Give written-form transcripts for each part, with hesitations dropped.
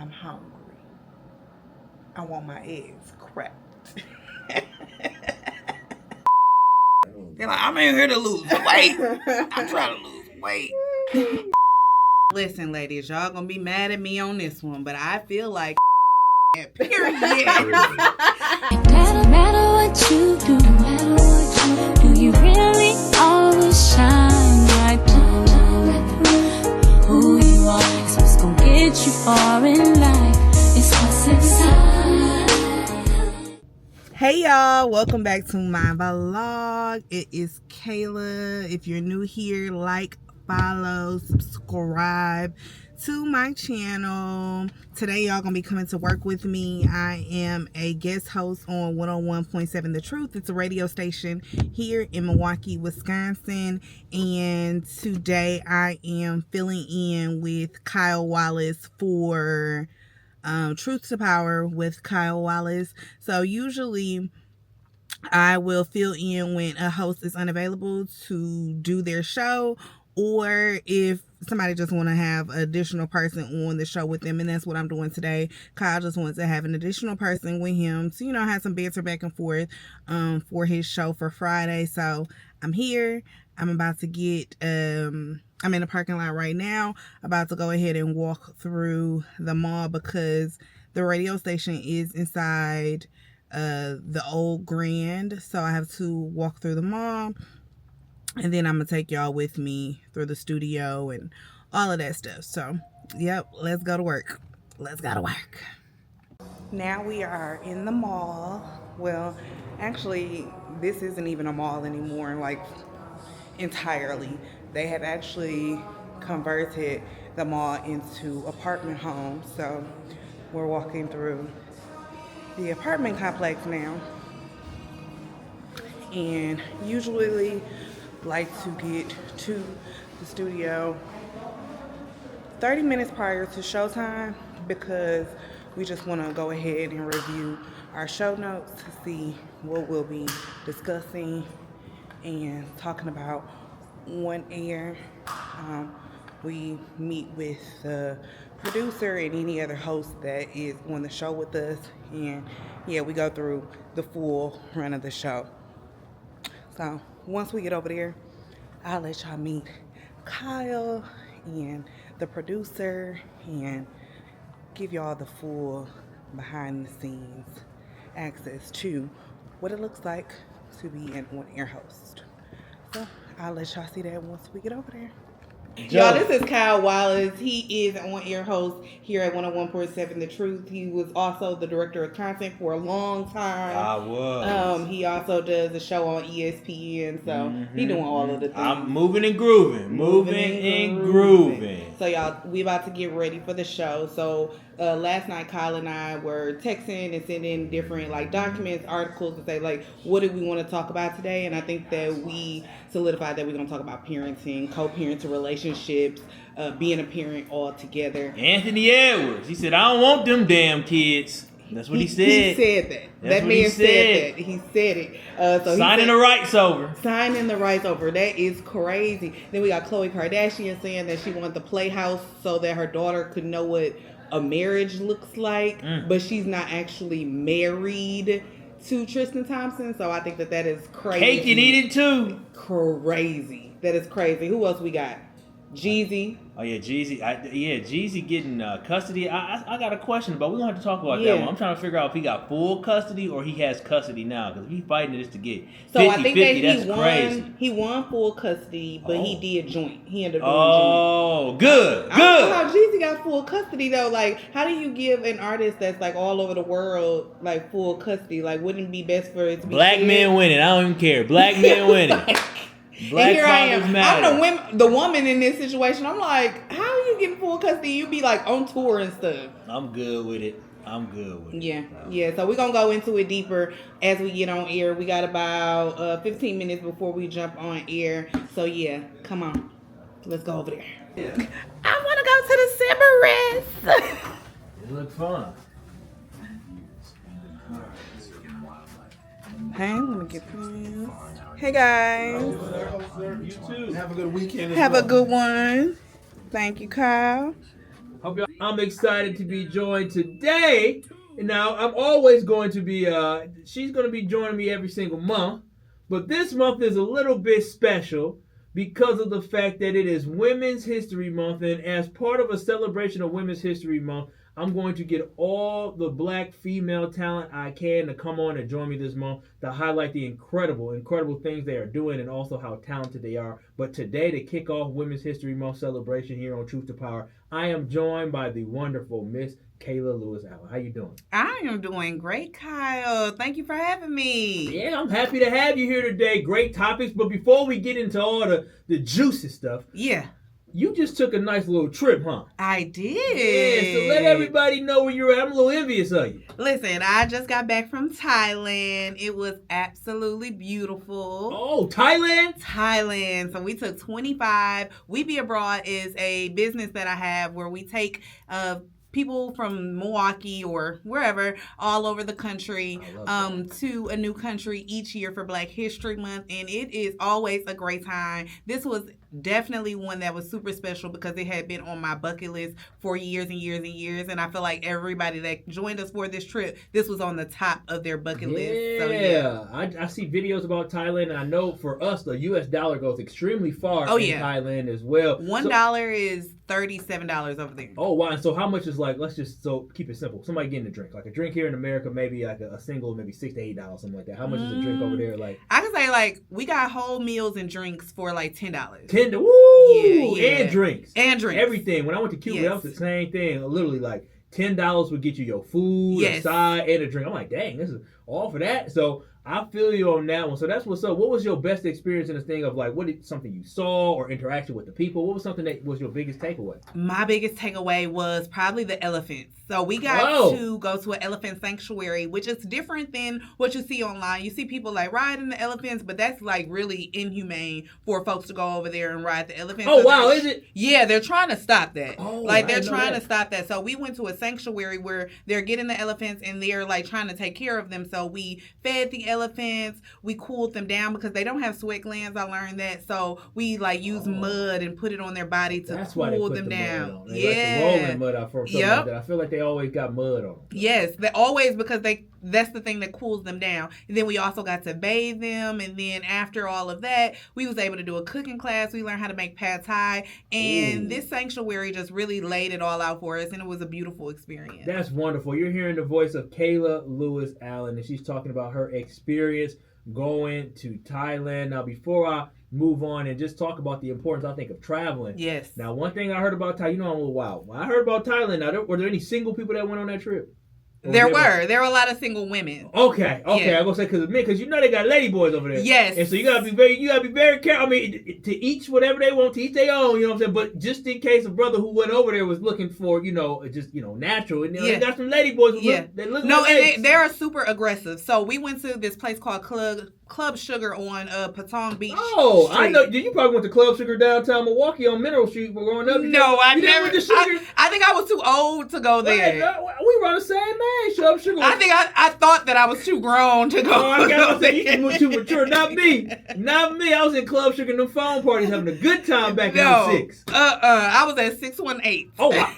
I'm hungry. I want my eggs cracked. They're like, I'm in here to lose weight. I'm trying to lose weight. Listen, ladies, y'all gonna be mad at me on this one, but I feel like period. No matter what you do you really always shine right through? Who you are is what's gonna get you far in life. It's what's inside. Hey y'all, welcome back to my vlog. It is Kayla. If you're new here, like, follow, subscribe to my channel. Today y'all gonna be coming to work with me. I am a guest host on 101.7 The Truth. It's a radio station here in Milwaukee, Wisconsin, and today I am filling in with Kyle Wallace for Truth to Power with Kyle Wallace. So usually I will fill in when a host is unavailable to do their show, or if somebody just want to have an additional person on the show with them, and that's what I'm doing today. Kyle just wants to have an additional person with him to, have some banter back and forth for his show for Friday. So I'm here. I'm about to get I'm in the parking lot right now, about to go ahead and walk through the mall because the radio station is inside the old Grand. So I have to walk through the mall, and then I'm going to take y'all with me through the studio and all of that stuff. So, yep, let's go to work. Let's go to work. Now we are in the mall. Well, actually, this isn't even a mall anymore, like entirely. They have actually converted the mall into apartment homes. So we're walking through the apartment complex now. And usually like to get to the studio 30 minutes prior to showtime because we just want to go ahead and review our show notes to see what we'll be discussing and talking about on air. We meet with the producer and any other host that is on the show with us, and yeah, we go through the full run of the show. So once we get over there, I'll let y'all meet Kyle and the producer and give y'all the full behind the scenes access to what it looks like to be an on-air host. So I'll let y'all see that once we get over there. Y'all, this is Kyle Wallace. He is an on-air host here at 101.7 The Truth. He was also the director of content for a long time. I was. He also does a show on ESPN, so he doing all of the things. I'm moving and grooving. Moving and grooving. So y'all, we about to get ready for the show. So last night, Kyle and I were texting and sending different documents, articles to say what do we want to talk about today. And I think that we solidified that we're going to talk about parenting, co-parenting relationships, being a parent all together. Anthony Edwards, he said, I don't want them damn kids. That's what he said. He said that. That's that man said that. He said it. So signing the rights over. Signing the rights over. That is crazy. Then we got Khloe Kardashian saying that she wanted the playhouse so that her daughter could know what a marriage looks like, but she's not actually married to Tristan Thompson. So I think that is crazy. Cake and eat it too. Crazy. That is crazy. Who else we got? Jeezy. Oh yeah, Jeezy. Jeezy getting custody. I got a question about. We're gonna have to talk about that one. I'm trying to figure out if he got full custody or he has custody now, because he's fighting this to get 50-50. So I think that that's crazy. He won full custody, but he did joint. He ended up doing joint. Good. I don't know how Jeezy got full custody though. How do you give an artist that's all over the world full custody? Wouldn't it be best for it to be black men winning? I don't even care. Black men winning. Black and here I am. Matter. I'm the woman in this situation. I'm like, how are you getting full custody? You be on tour and stuff. I'm good with it. Yeah. So we're gonna go into it deeper as we get on air. We got about 15 minutes before we jump on air. So yeah, come on, let's go over there. Yeah. I want to go to the Cimarest. It looks fun. Hey, let me get this. Hey guys. You too. Have a good weekend. Have a good one. Thank you, Kyle. I'm excited to be joined today. Now, I'm always going to be, she's going to be joining me every single month. But this month is a little bit special because of the fact that it is Women's History Month. And as part of a celebration of Women's History Month, I'm going to get all the black female talent I can to come on and join me this month to highlight the incredible things they are doing and also how talented they are. But today, to kick off Women's History Month celebration here on Truth to Power, I am joined by the wonderful Miss Kayla'S Allen. How you doing? I am doing great, Kyle. Thank you for having me. Yeah, I'm happy to have you here today. Great topics. But before we get into all the juicy stuff, Yeah, you just took a nice little trip, huh? I did. Yeah, so let everybody know where you're at. I'm a little envious of you. Listen, I just got back from Thailand. It was absolutely beautiful. Oh, Thailand? Thailand. So we took 25. We Be Abroad is a business that I have where we take people from Milwaukee or wherever all over the country to a new country each year for Black History Month, and it is always a great time. This was definitely one that was super special because it had been on my bucket list for years and years and years, and I feel like everybody that joined us for this trip, this was on the top of their bucket list. So, yeah. I see videos about Thailand, and I know for us the U.S. dollar goes extremely far in Thailand as well. $1 is $37 over there. Oh wow! And so how much is like? Let's just keep it simple. Somebody getting a drink, like a drink here in America, maybe like a single, maybe $6 to $8, something like that. How much is a drink over there? Like I can say like we got whole meals and drinks for like $10. Woo! Yeah. And drinks. Everything. When I went to Cuba, that was the same thing. Literally, like $10 would get you your food, a side, and a drink. I'm like, dang, this is all for that. So I feel you on that one. So that's what's up. What was your best experience in this thing of like, something you saw or interaction with the people? What was something that was your biggest takeaway? My biggest takeaway was probably the elephants. So we got to go to an elephant sanctuary, which is different than what you see online. You see people like riding the elephants, but that's like really inhumane for folks to go over there and ride the elephants. Oh, wow, is it? Yeah, they're trying to stop that. Oh, they're trying to stop that. So we went to a sanctuary where they're getting the elephants and they're like trying to take care of them. So we fed the elephants, we cooled them down because they don't have sweat glands. I learned that. So we like use mud and put it on their body to cool them down. Like the rolling mud out for something like that. I feel like they always got mud on them. Yes, they always, because that's the thing that cools them down. And then we also got to bathe them, and then after all of that, we was able to do a cooking class. We learned how to make pad thai, and this sanctuary just really laid it all out for us, and it was a beautiful experience. That's wonderful. You're hearing the voice of Kayla'S Allen, and she's talking about her experience going to Thailand. Now, before I move on and just talk about the importance, I think, of traveling. Yes. Now, one thing I heard about Thailand, I'm a little wild. When I heard about Thailand, now, were there any single people that went on that trip? There were a lot of single women. Okay. I'm gonna say because you know they got lady boys over there. Yes. And so you gotta be very careful. I mean, to each whatever they want, to each their own. You know what I'm saying? But just in case a brother who went over there was looking for natural, and they got some lady boys. They look like they are super aggressive. So we went to this place called Club Sugar on Patong Beach. Oh, Street. I know. You probably went to Club Sugar downtown Milwaukee on Mineral Street growing up. No, I never. Went to Sugar? I think I was too old to go there. We were on the same age. Club Sugar. I think I thought that I was too grown to go. I say you were too mature. Not me. I was in Club Sugar and them phone parties having a good time back in '06. I was at 618. Oh wow.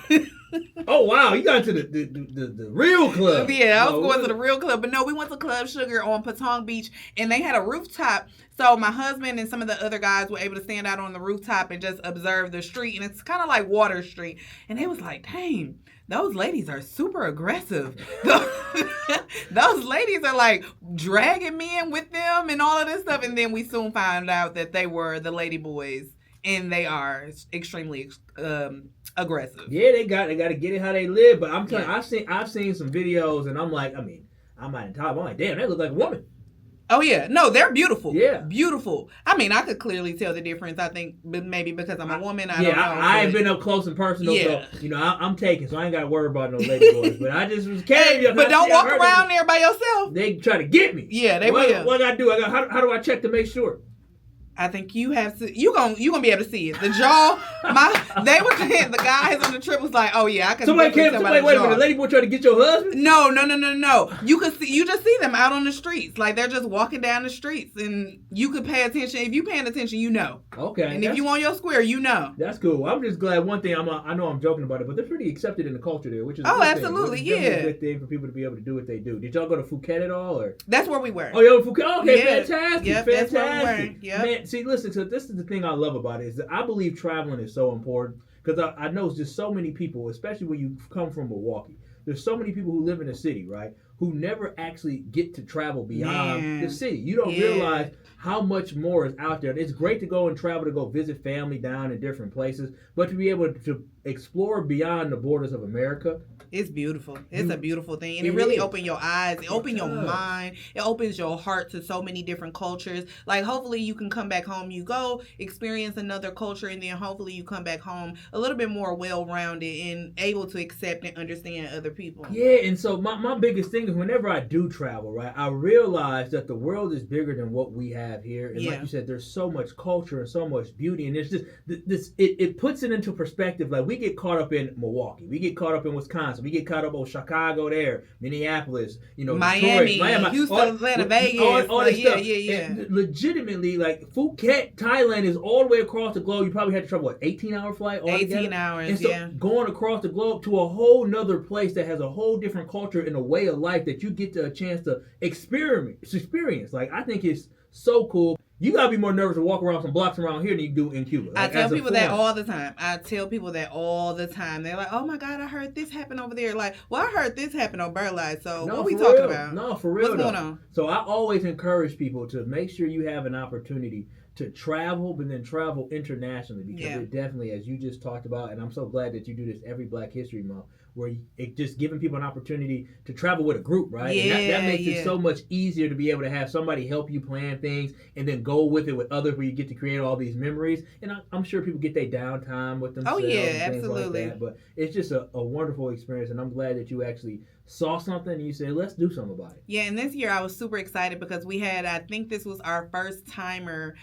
Oh wow, you got to the real club. Yeah, I was going to the real club. But no, we went to Club Sugar on Patong Beach, and they had a rooftop. So my husband and some of the other guys were able to stand out on the rooftop and just observe the street. And it's kind of like Water Street. And they was like, dang, those ladies are super aggressive. Those ladies are like dragging men with them and all of this stuff. And then we soon found out that they were the lady boys. And they are extremely aggressive. Yeah, they got to get it how they live. But I'm telling you, I've seen some videos, and I'm like, I'm not in time. I'm like, damn, they look like a woman. Oh yeah, no, they're beautiful. Yeah, beautiful. I mean, I could clearly tell the difference. I think maybe because I'm a woman. I don't know. I ain't been up close and personal, so I'm taken, so I ain't got to worry about no lady boys. But I just was carrying. But don't walk around there by yourself. They try to get me. Yeah, they will. What I do? How do I check to make sure? I think you have to. You gonna be able to see it. The jaw. They were saying the guys on the trip was like, oh yeah, I can. Somebody wait a minute. The lady boy trying to get your husband? No. You could see. You just see them out on the streets, like they're just walking down the streets, and you could pay attention. If you paying attention, you know. Okay. And if you on your square, you know. That's cool. I'm just glad. One thing, I know I'm joking about it, but they're pretty accepted in the culture there, which is absolutely, yeah. A good thing for people to be able to do what they do. Did y'all go to Phuket at all, or? That's where we were. Oh, you're in Phuket. Okay, yeah. Fantastic. Yep, fantastic. That's where we were. Yep. Man, see, listen. So this is the thing I love about it is that I believe traveling is so important because I know just so many people, especially when you come from Milwaukee. There's so many people who live in the city, right, who never actually get to travel beyond the city. You don't realize how much more is out there. It's great to go and travel to go visit family down in different places, but to be able to explore beyond the borders of America. It's beautiful. It's a beautiful thing. And it really opens your eyes. It opens your mind. It opens your heart to so many different cultures. Like, hopefully you can come back home. You go experience another culture, and then hopefully you come back home a little bit more well-rounded and able to accept and understand other people. Yeah, and so my biggest thing is whenever I do travel, right, I realize that the world is bigger than what we have here. And like you said, there's so much culture and so much beauty. And there's just this it puts it into perspective. Like, we get caught up in Milwaukee. We get caught up in Wisconsin. We get caught up on Chicago there, Minneapolis, Miami, Detroit, Houston, Atlanta, Vegas. All this stuff. Yeah. And legitimately, like, Phuket, Thailand is all the way across the globe. You probably had to travel, 18-hour flight? 18 hours, and so going across the globe to a whole nother place that has a whole different culture and a way of life that you get a chance to experience. Like, I think it's so cool. You gotta be more nervous to walk around some blocks around here than you do in Cuba. I tell people that all the time. They're like, "Oh my God, I heard this happen over there." Like, well, I heard this happen on Birdlife. So what are we talking about? No, for real. What's going on? So I always encourage people to make sure you have an opportunity to travel, but then travel internationally, because it definitely, as you just talked about, and I'm so glad that you do this every Black History Month, where it just giving people an opportunity to travel with a group, right? Yeah, and that makes it so much easier to be able to have somebody help you plan things and then go with it with others, where you get to create all these memories. And I'm sure people get their downtime with themselves. Oh yeah, and things absolutely. like that. But it's just a wonderful experience, and I'm glad that you actually saw something and you said, let's do something about it. Yeah, and this year I was super excited because we had, I think this was our first timer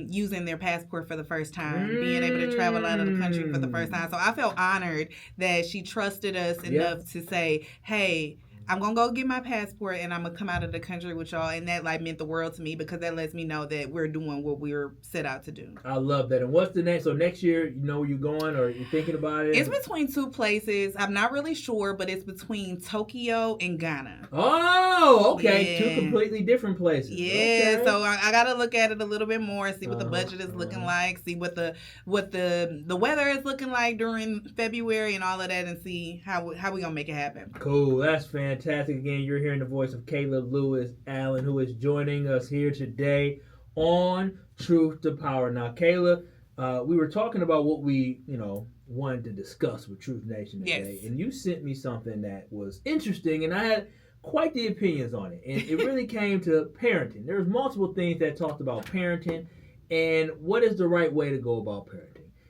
using their passport for the first time, being able to travel out of the country for the first time. So I felt honored that she trusted us enough to say, hey, I'm going to go get my passport and I'm going to come out of the country with y'all. And that meant the world to me, because that lets me know that we're doing what we were set out to do. I love that. And what's the next? So next year, you know where you're going, or you're thinking about it? It's between two places. I'm not really sure, but it's between Tokyo and Ghana. Oh, okay. Yeah. Two completely different places. Yeah. Okay. So I got to look at it a little bit more, see what the budget is looking like, see what the weather is looking like during February and all of that, and see how we going to make it happen. Cool. That's fantastic. Again, you're hearing the voice of Kayla Lewis Allen, who is joining us here today on Truth to Power. Now, Kayla, we were talking about what we, wanted to discuss with Truth Nation today, and you sent me something that was interesting, and I had quite the opinions on it, and it really came to parenting. There's multiple things that talked about parenting and what is the right way to go about parenting.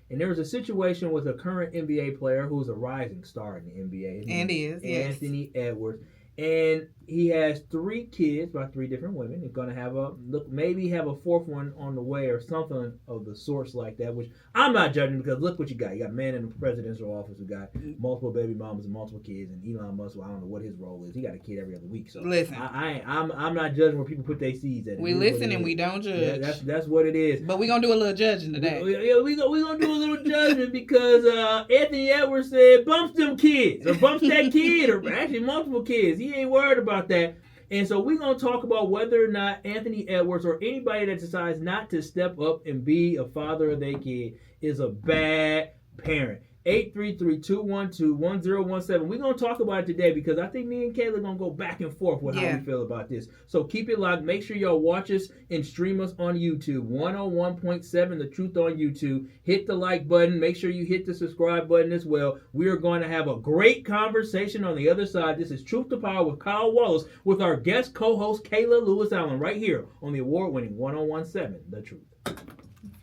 And there was a situation with a current NBA player who's a rising star in the NBA. And he is, Anthony Edwards. And he has 3 kids by 3 different women. He's going to maybe have a 4th one on the way or something of the sorts like that, which I'm not judging, because look what you got. You got a man in the presidential office who got multiple baby mamas and multiple kids, and Elon Musk, I don't know what his role is. He got a kid every other week. So listen, I'm not judging where people put their seeds at. We listen and we don't judge. Yeah, that's what it is. But we're going to do a little judging today. We're going to do a little judging because Anthony Edwards said, bumps them kids, or bumps that kid, or actually multiple kids. He ain't worried about that. And so we're going to talk about whether or not Anthony Edwards, or anybody that decides not to step up and be a father of their kid, is a bad parent. 833-212-1017. We're going to talk about it today because I think me and Kayla are going to go back and forth with how we feel about this. So keep it locked. Make sure y'all watch us and stream us on YouTube. 101.7 The Truth on YouTube. Hit the like button. Make sure you hit the subscribe button as well. We are going to have a great conversation on the other side. This is Truth to Power with Kyle Wallace with our guest co-host Kayla Lewis Allen right here on the award-winning 101.7 The Truth.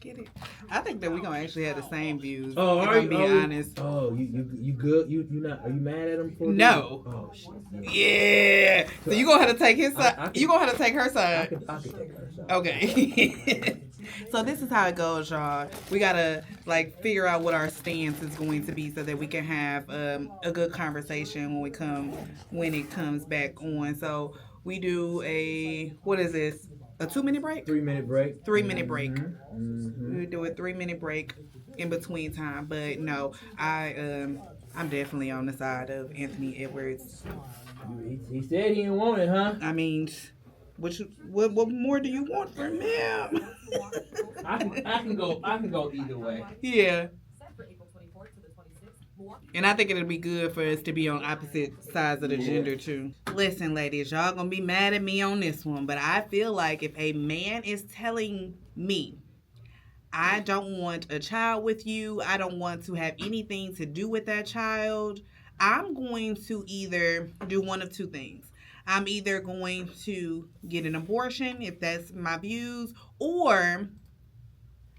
Get it? I think that we're gonna actually have the same views. Oh, are you? Be honest. Oh, you good? You not? Are you mad at him for? No. Oh shit. Yeah. So you gonna have to take his side. You gonna have to take her side. I could take her side. Okay. So this is how it goes, y'all. We gotta like figure out what our stance is going to be so that we can have a good conversation when it comes back on. So we do what is this? A 2-minute break? 3-minute break. 3-minute break. We do a 3-minute break in between time. But no, I'm definitely on the side of Anthony Edwards. He said he didn't want it, huh? I mean, what more do you want from him? I can go either way. Yeah. And I think it'll be good for us to be on opposite sides of the gender too. Listen, ladies, y'all gonna be mad at me on this one, but I feel like if a man is telling me, I don't want a child with you, I don't want to have anything to do with that child, I'm going to either do one of two things. I'm either going to get an abortion, if that's my views, or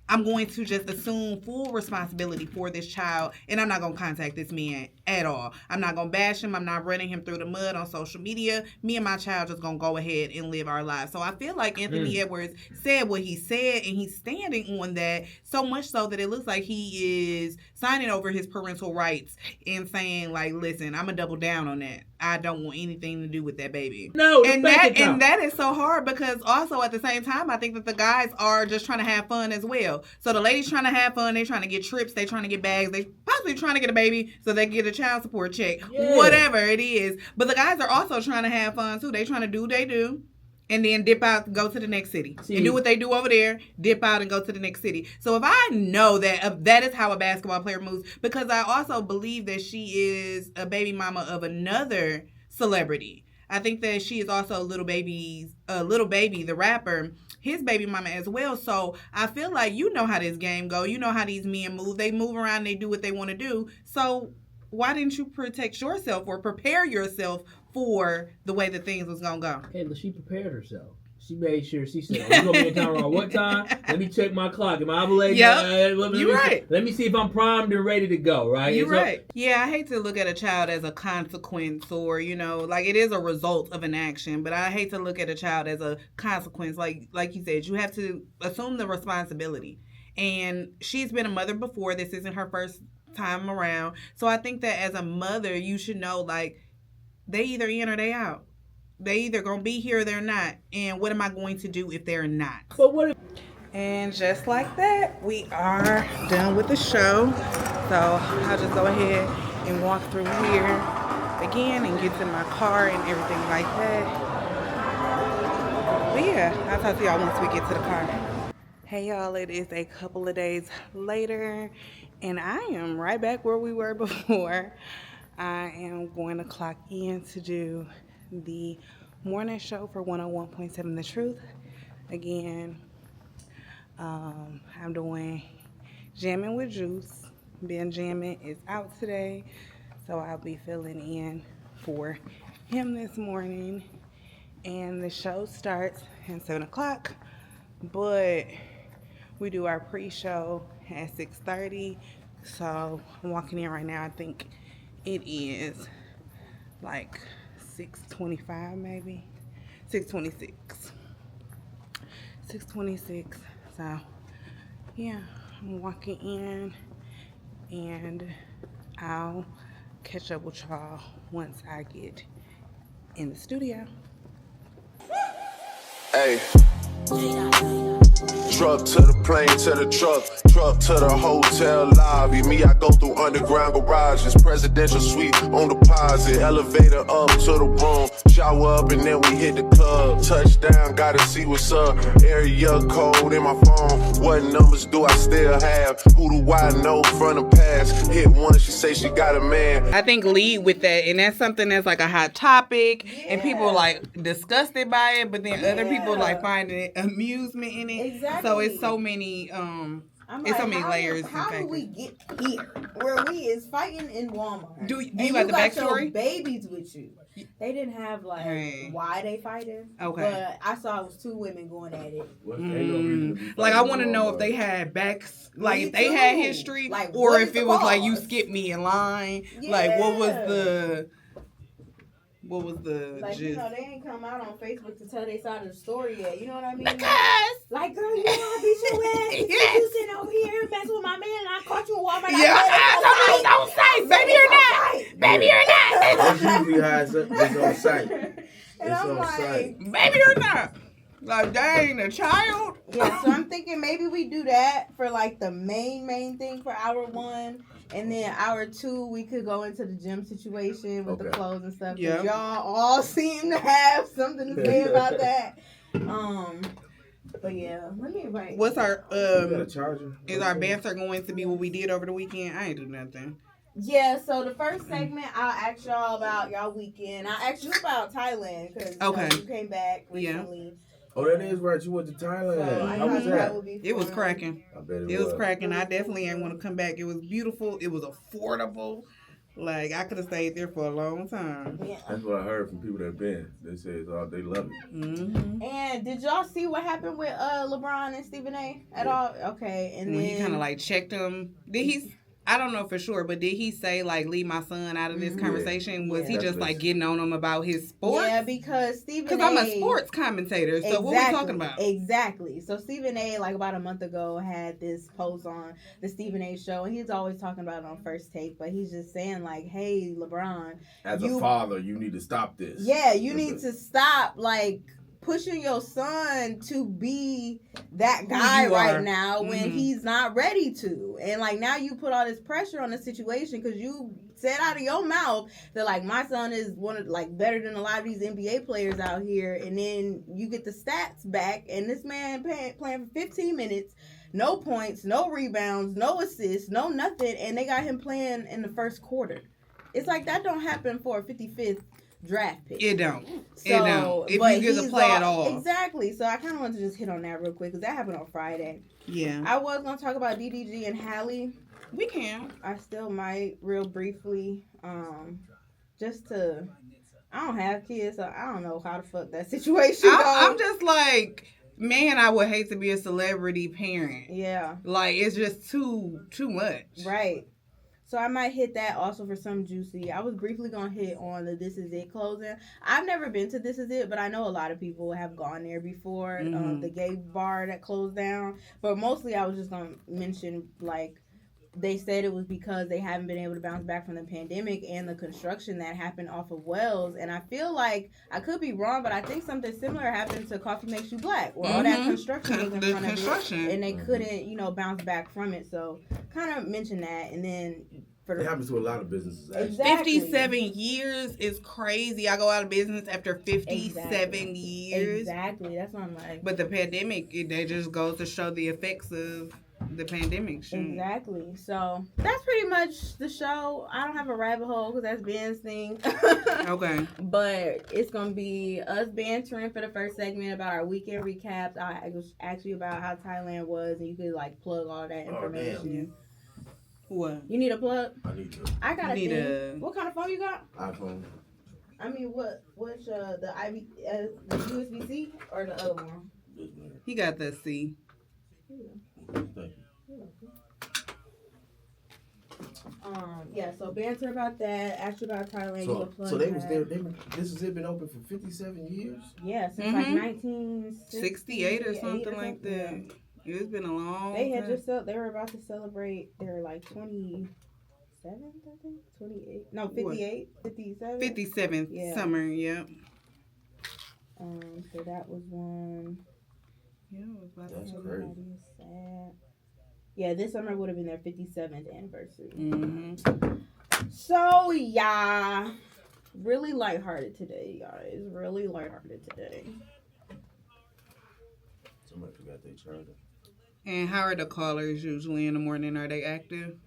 I'm going to just assume full responsibility for this child, and I'm not going to contact this man at all. I'm not going to bash him. I'm not running him through the mud on social media. Me and my child just going to go ahead and live our lives. So I feel like Anthony Edwards said what he said, and he's standing on that so much so that it looks like he is signing over his parental rights and saying, like, listen, I'm going to double down on that. I don't want anything to do with that baby. No, and that is so hard because also at the same time, I think that the guys are just trying to have fun as well. So the ladies trying to have fun, they trying to get trips, they trying to get bags, they possibly trying to get a baby so they can get a child support check, whatever it is. But the guys are also trying to have fun too. They trying to do what they do. And then dip out, go to the next city. And do what they do over there, dip out and go to the next city. So if I know that that is how a basketball player moves, because I also believe that she is a baby mama of another celebrity. I think that she is also Little Baby, the rapper, his baby mama as well. So I feel like you know how this game go. You know how these men move. They move around, they do what they want to do. So why didn't you protect yourself or prepare yourself for the way that things was gonna go? Kayla, she prepared herself. She made sure. She said, "We're gonna be in town around what time? Let me check my clock. Am I ovulating? Yep. You're right. Let me see if I'm primed and ready to go. Right? You're right. Yeah, I hate to look at a child as a consequence, or like it is a result of an action. But I hate to look at a child as a consequence. Like you said, you have to assume the responsibility. And she's been a mother before. This isn't her first time around. So I think that as a mother, you should know, like, they either in or they out. They either gonna be here or they're not. And what am I going to do if they're not? But what if... And just like that, we are done with the show. So I'll just go ahead and walk through here again and get to my car and everything like that. But yeah, I'll talk to y'all once we get to the car. Hey y'all, it is a couple of days later and I am right back where we were before. I am going to clock in to do the morning show for 101.7 The Truth. Again, I'm doing Jamming with Juice. Ben Jamming is out today, so I'll be filling in for him this morning. And the show starts at 7 o'clock, but we do our pre-show at 6:30. So I'm walking in right now. I think it is like 6:25 maybe. 6:26. 6:26. So yeah, I'm walking in and I'll catch up with y'all once I get in the studio. Hey. Truck to the plane, to the truck to the hotel lobby. Me, I go through underground garages, presidential suite on deposit, elevator up to the room, shower up and then we hit the club. Touchdown, gotta see what's up. Area code in my phone. What numbers do I still have? Who do I know from the past? Hit one, she say she got a man. I think lead with that, and that's something that's like a hot topic, and people are like disgusted by it, but then other people like finding amusement in it. Exactly. So it's so many it's so many layers. How do we get here where we is fighting in Walmart? Do you got the backstory? Your babies with you. They didn't have why they fighting. Okay. But I saw it was two women going at it. Like I want to know if they had if they had history, like, or if it was like you skipped me in line. Yeah. Like what was What was the Like, gist? you know, they ain't come out on Facebook to tell their side of the story yet. You know what I mean? Because Like, girl, you know I beat your ass. Yes. You sitting over here messing with my man, and I caught you in Walmart. yeah, don't say, baby or not, baby or not, That's usually how it's on site. And It's I'm on like, site. baby or not. Like, dang, a child. yeah, so I'm thinking maybe we do that for like the main thing for hour 1. And then hour 2, we could go into the gym situation with the Okay. clothes and stuff. Yeah. Cause y'all all seem to have something to say about that. But yeah, let me write. What's our You got a charger? is our banter going to be what we did over the weekend? I ain't do nothing. Yeah, so the first segment, I'll ask y'all about y'all weekend. I'll ask you about Thailand because Okay. you came back Yeah. recently. Oh, that is right. You went to So Thailand. I How was thought that? would be It was fun. cracking. I bet It was cracking. I definitely ain't want to come back. It was beautiful. It was affordable. Like, I could have stayed there for a long time. Yeah. That's what I heard from people that have been. They say they love it. Mm-hmm. And did y'all see what happened with LeBron and Stephen A. at all? Okay, and When then he kind of like checked him, did he? I don't know for sure, but did he say like leave my son out of this conversation? Was he Yeah. just like getting on him about his sports? Yeah, because Stephen Because A. I'm a sports commentator, so what we talking about? Exactly. So Stephen A. like about a month ago had this post on the Stephen A. show, and he's always talking about it on First Take, but he's just saying like, "Hey, LeBron, As You- a father, you need to stop this. yeah, you need to stop like." Pushing your son to be that guy you right are. now when Mhm. he's not ready to. And like now you put all this pressure on the situation because you said out of your mouth that like my son is one of like better than a lot of these NBA players out here, and then you get the stats back and this man playing for 15 minutes, no points, no rebounds, no assists, no nothing, and they got him playing in the first quarter. It's like that don't happen for a 55th draft pick. It don't. So, It don't. If but you get to he's play at all. Exactly. So I kind of wanted to just hit on that real quick because that happened on Friday. Yeah. I was going to talk about DDG and Hallie. We can. I still might real briefly. Just to... I don't have kids, so I don't know how the fuck that situation goes. I'm just like, man, I would hate to be a celebrity parent. Yeah. Like, it's just too much. Right. So I might hit that also for some juicy. I was briefly going to hit on the This Is It closing. I've never been to This Is It, but I know a lot of people have gone there before. Mhm. The gay bar that closed down. But mostly I was just going to mention, like, they said it was because they haven't been able to bounce back from the pandemic and the construction that happened off of Wells. And I feel like, I could be wrong, but I think something similar happened to Coffee Makes You Black, where all that Mhm. construction was in The front of construction. it, and they couldn't, bounce back from it. So, kind of mention that, and then for It the happens to a lot of businesses, actually. Exactly. 57 years is crazy. I go out of business after 57 Exactly. years. Exactly, that's what I'm like. But the pandemic, they just goes to show the effects of the pandemic. Shit. Exactly. So that's pretty much the show. I don't have a rabbit hole because that's Ben's thing. Okay. But it's gonna be us bantering for the first segment about our weekend recaps. I ask you about how Thailand was, and you could like plug all that information. What? You need a plug? I need to. I got a You need thing. What kind of phone you got? iPhone. I mean, which the the USB-C or the other one? This man. He got the C. Thank you. Yeah, so banter about that, ask you about Thailand. you can plug So they was that. there. This has been open for 57 years. Yeah, since like Mhm. 1968 68 or something like that. Yeah. It's been a long They had time. just they were about to celebrate their like 27th, I think, 28. No, 58, 57. 57th Yeah. summer, yep. So that was one. Yeah, it was about That's to- crazy. Everybody is sad. Yeah, this summer would have been their 57th anniversary. Mhm. So yeah, really lighthearted today, guys. Really lighthearted today. Somebody forgot their charger. And how are the callers usually in the morning? Are they active?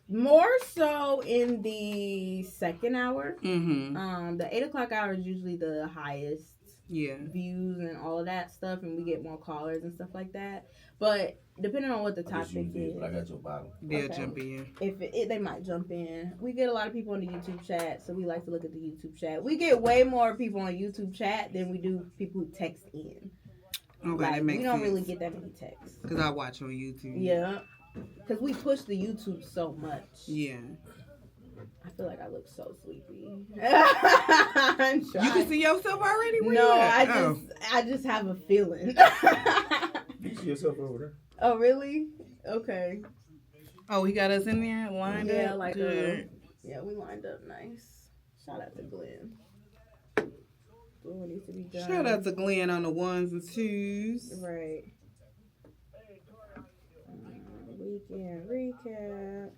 More so in the second hour. Mm-hmm. The 8 o'clock hour is usually the highest Yeah. views and all of that stuff, and we get more callers and stuff like that. But depending on what the I just topic used this, is, but I got your bottle. They'll Okay. jump in. if they might jump in. We get a lot of people on the YouTube chat, so we like to look at the YouTube chat. We get way more people on YouTube chat than we do people who text in. Okay, Like, that makes we don't sense. really get that many texts. Because I watch on YouTube. Yeah, because we push the YouTube so much. Yeah. I feel like I look so sleepy. You can see yourself already? Where No, you at? I just have a feeling. You see yourself over there? Oh, really? Okay. Oh, he got us in there lined Yeah, up. like Good. yeah, we lined up nice. Shout out to Glenn. Doing what needs to be done. Shout out to Glenn on the ones and twos. Right. Weekend recap.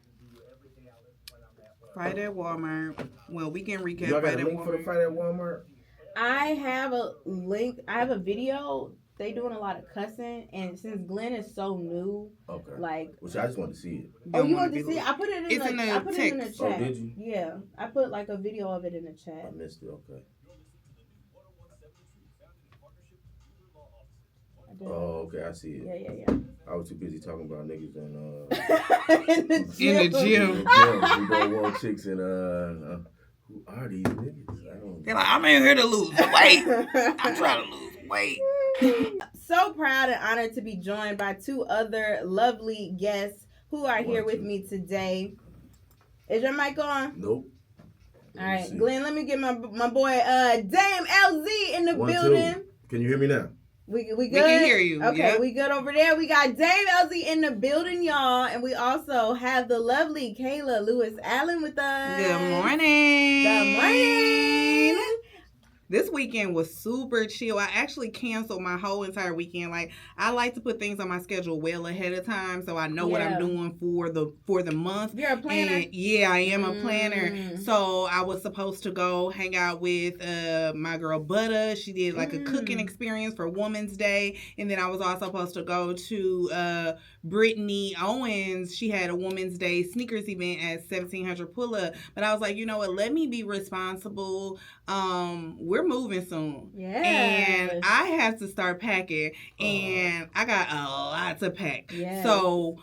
Fight at Walmart. Well, weekend recap. Y'all got Fight a at link for the Walmart. fight at Walmart? I have a link. I have a video. They doing a lot of cussing, and since Glenn is so new, Okay. like, Which I just wanted to see it. oh, you want wanna to be see? I put it in It's the. in the I put it in the text. chat. Oh, did you? Yeah, I put like a video of it in the chat. I missed it. Okay. I did. Oh, okay. I see it. Yeah. I was too busy talking about niggas and In the gym. In the gym. we don't want chicks and who are these niggas? I don't. They're like, I'm in here to lose weight. I'm trying to lose weight. So proud and honored to be joined by two other lovely guests who are here with me today. Is your mic on? Nope. All right, Glenn, let me get my boy Dame LZ in the 1, building. 2. Can you hear me now? We good? We can hear you. Okay, Yeah. we good over there. We got Dame LZ in the building, y'all. And we also have the lovely Kayla Lewis Allen with us. Good morning. Good morning. This weekend was super chill. I actually canceled my whole entire weekend. Like, I like to put things on my schedule well ahead of time so I know what I'm doing for the month. You're a planner? And yeah, I am a planner. So I was supposed to go hang out with my girl Butter. She did like a cooking experience for Women's Day. And then I was also supposed to go to Brittany Owens. She had a Women's Day sneakers event at 1700 Pull Up. But I was like, you know what? Let me be responsible. We're moving soon. Yeah. And I have to start packing. And I got a lot to pack. Yes. So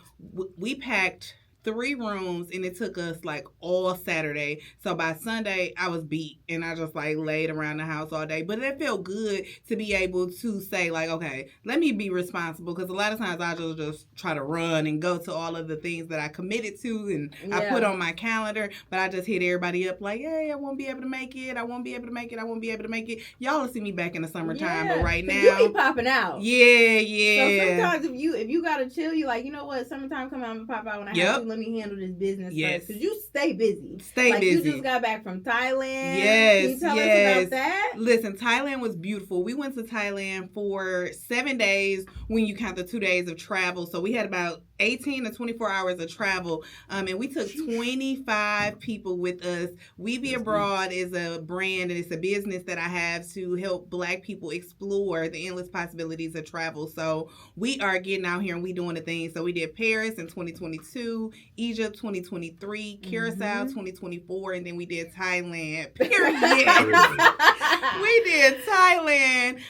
we packed 3 rooms and it took us like all Saturday. So by Sunday I was beat and I just like laid around the house all day. But it felt good to be able to say like, okay, let me be responsible, because a lot of times I just try to run and go to all of the things that I committed to and I put on my calendar, but I just hit everybody up like, hey, I won't be able to make it. I won't be able to make it. I won't be able to make it. Y'all will see me back in the summertime, but right now you be popping out. Yeah. So sometimes if you gotta chill, you like, you know what, summertime come out and pop out when I have to. Let me handle this business first, because you stay busy. Busy. You just got back from Thailand. Yes. Can you tell us about that? Listen, Thailand was beautiful. We went to Thailand for 7 days when you count the 2 days of travel. So we had about 18 to 24 hours of travel. And we took 25 people with us. We Be Abroad is a brand and it's a business that I have to help Black people explore the endless possibilities of travel. So we are getting out here and we doing the things. So we did Paris in 2022, Egypt 2023, Curacao 2024, and then we did Thailand. Period. We did Thailand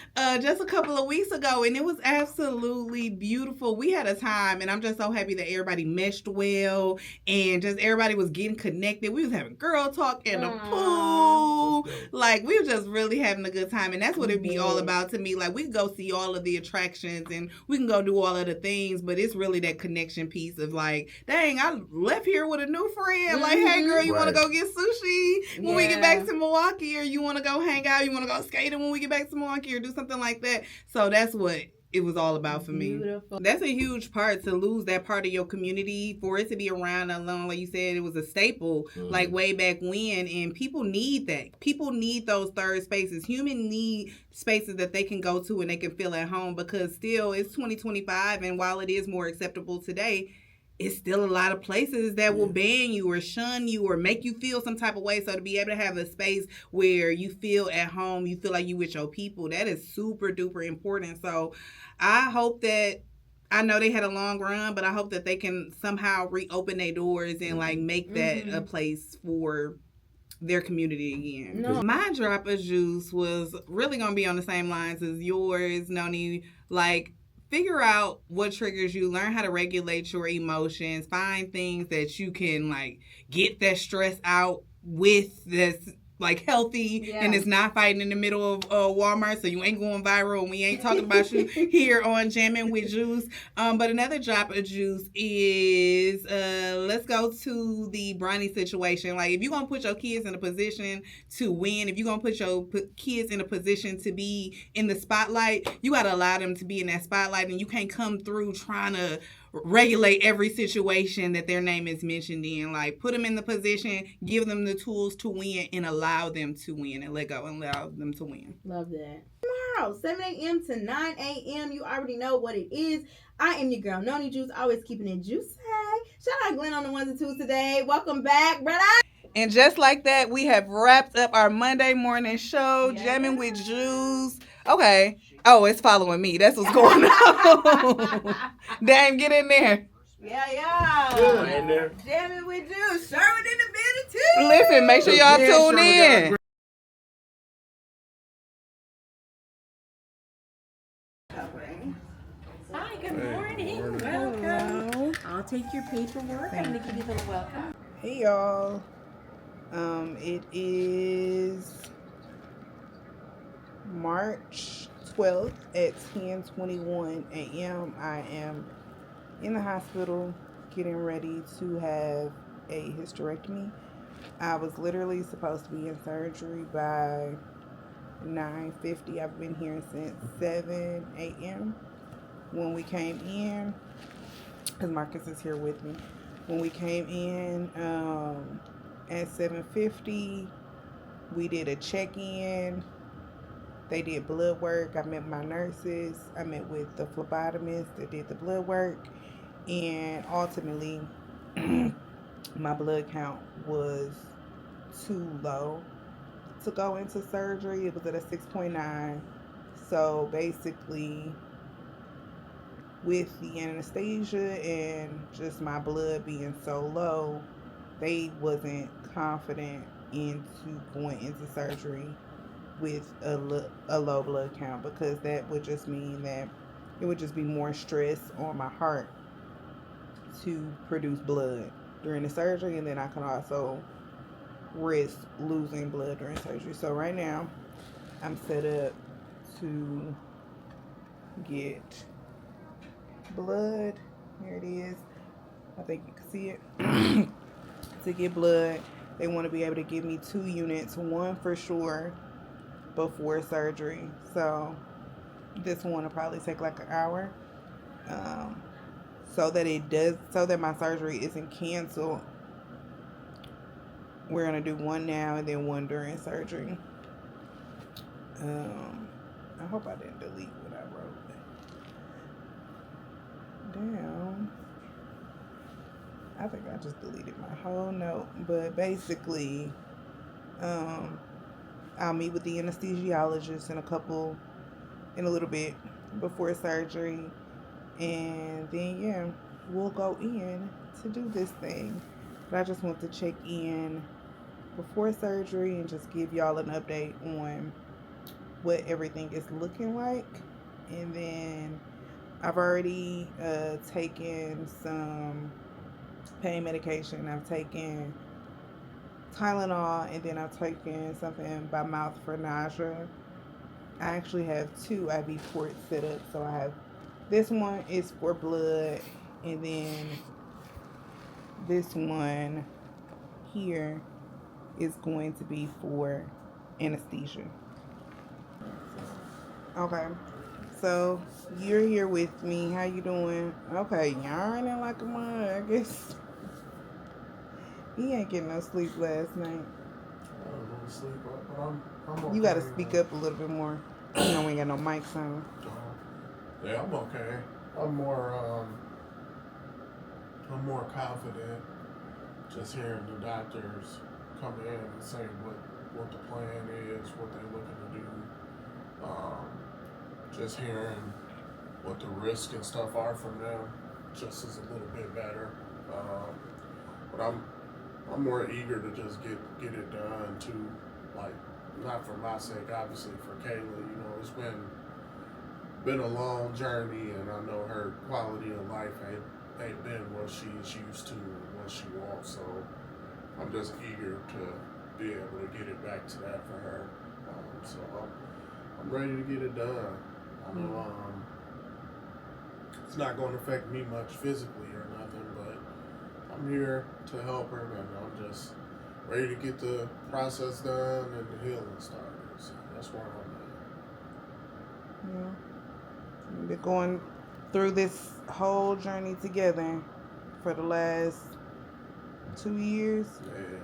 just a couple of weeks ago, and it was absolutely beautiful. We had a time, and I'm just so happy that everybody meshed well, and just everybody was getting connected. We was having girl talk in the pool. Like, we were just really having a good time, and that's what it'd be all about to me. Like, we can go see all of the attractions, and we can go do all of the things, but it's really that connection piece of like, dang, I left here with a new friend. Like, hey, girl, you want to go get sushi when we get back to Milwaukee, or you want to go hang out, you want to go skating when we get back to Milwaukee, or do something like that. So that's what it was all about for me. That's a huge part, to lose that part of your community, for it to be around alone. Like you said, it was a staple like way back when, and people need that. People need those third spaces. Humans need spaces that they can go to and they can feel at home, because still it's 2025, and while it is more acceptable today, it's still a lot of places that will ban you or shun you or make you feel some type of way. So to be able to have a space where you feel at home, you feel like you with your people, that is super duper important. So I hope that, I know they had a long run, but I hope that they can somehow reopen their doors and like make that a place for their community again. No. My drop of juice was really going to be on the same lines as yours, Noni. Like, figure out what triggers you, learn how to regulate your emotions, find things that you can like get that stress out with, that's like healthy Yeah. and it's not fighting in the middle of Walmart, so you ain't going viral and we ain't talking about you here on Jamming with Juice. But another drop of juice is let's go to the Bronny situation. Like, if you're gonna put your kids in a position to win, if you're gonna put your kids in a position to be in the spotlight, you gotta allow them to be in that spotlight, and you can't come through trying to regulate every situation that their name is mentioned in. Like, put them in the position, give them the tools to win, and allow them to win, and let go and allow them to win. Love that. Tomorrow, 7 a.m. to 9 a.m. You already know what it is. I am your girl, Noni Juice, always keeping it juicy. Shout out Glenn on the ones and twos today. Welcome back, brother. And just like that, we have wrapped up our Monday morning show, Jamming with Juice. Okay. Oh, it's following me. That's what's going on. Damn, get in there. Yeah. In there. Jamming with Juice. Sherman in the building too. Listen, make sure y'all tune in. Hi, good morning. Welcome. I'll take your paperwork. I'm going to give you the welcome. Hey, y'all. It is March 12th at 10:21 a.m. I am in the hospital getting ready to have a hysterectomy. I was literally supposed to be in surgery by 9:50. I've been here since 7 a.m. When we came in, because Marcus is here with me, when we came in at 7:50, we did a check-in. They did blood work. I met my nurses. I met with the phlebotomist that did the blood work. And ultimately, my blood count was too low to go into surgery. It was at a 6.9. So basically, with the anesthesia and just my blood being so low, they wasn't confident into going into surgery with a low blood count, because that would just mean that it would just be more stress on my heart to produce blood during the surgery, and then I can also risk losing blood during surgery. So right now I'm set up to get blood. Here it is. I think you can see it. To get blood, they want to be able to give me 2 units, one for sure before surgery. So this one will probably take like an hour, so that my surgery isn't canceled. We're gonna do one now and then one during surgery. I hope I didn't delete what I wrote down. I think I just deleted my whole note, but basically, I'll meet with the anesthesiologist in a little bit before surgery, and then we'll go in to do this thing. But I just want to check in before surgery and just give y'all an update on what everything is looking like. And then I've already taken some pain medication. I've taken Tylenol, and then I've taken something by mouth for nausea. I actually have 2 IV ports set up. So I have, this one is for blood, and then this one here is going to be for anesthesia. Okay, so you're here with me. How you doing? Okay, yarning like a mug, I guess. He ain't getting no sleep last night. I don't go to sleep, but I'm okay. You gotta speak up a little bit more. You know we ain't got no mics on. Yeah, I'm okay. I'm more confident just hearing the doctors come in and say what the plan is, what they're looking to do. Just hearing what the risks and stuff are from them just is a little bit better. But I'm more eager to just get it done too, like, not for my sake, obviously for Kayla. You know, it's been a long journey, and I know her quality of life ain't been what she's used to when she walks. So I'm just eager be able to get it back to that for her. So I'm ready to get it done. I know it's not going to affect me much physically or nothing, but I'm here to help her, and I'm just ready to get the process done and the healing started. So that's where I'm at. Yeah. We've been going through this whole journey together for the last 2 years. Yeah,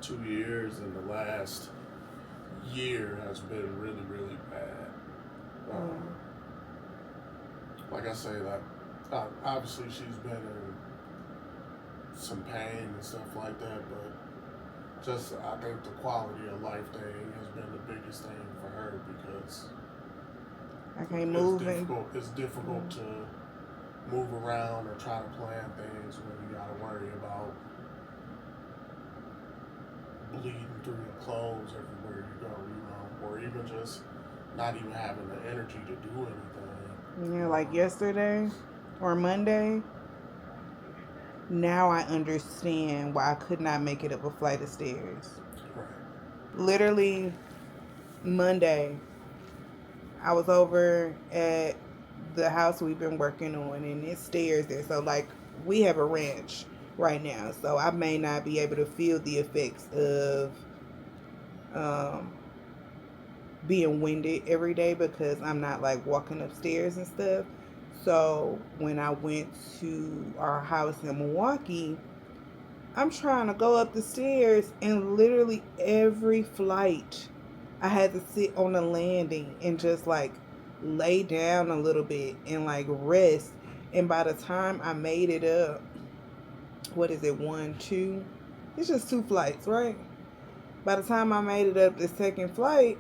2 years, and the last year has been really, really bad. Like I say, that obviously she's been in some pain and stuff like that, but just I think the quality of life thing has been the biggest thing for her, because I can't move. It's difficult to move around or try to plan things when you got to worry about bleeding through your clothes everywhere you go, or even just not even having the energy to do anything. Yeah, like yesterday or Monday. Now I understand why I could not make it up a flight of stairs. Right. Literally, Monday, I was over at the house we've been working on, and it's stairs there. So, like, we have a ranch right now, so I may not be able to feel the effects of being winded every day because I'm not, like, walking upstairs and stuff. So, when I went to our house in Milwaukee, I'm trying to go up the stairs, and literally every flight I had to sit on the landing and just like lay down a little bit and like rest. And by the time I made it up, what is it, 1, 2? It's just 2 flights, right? By the time I made it up the second flight,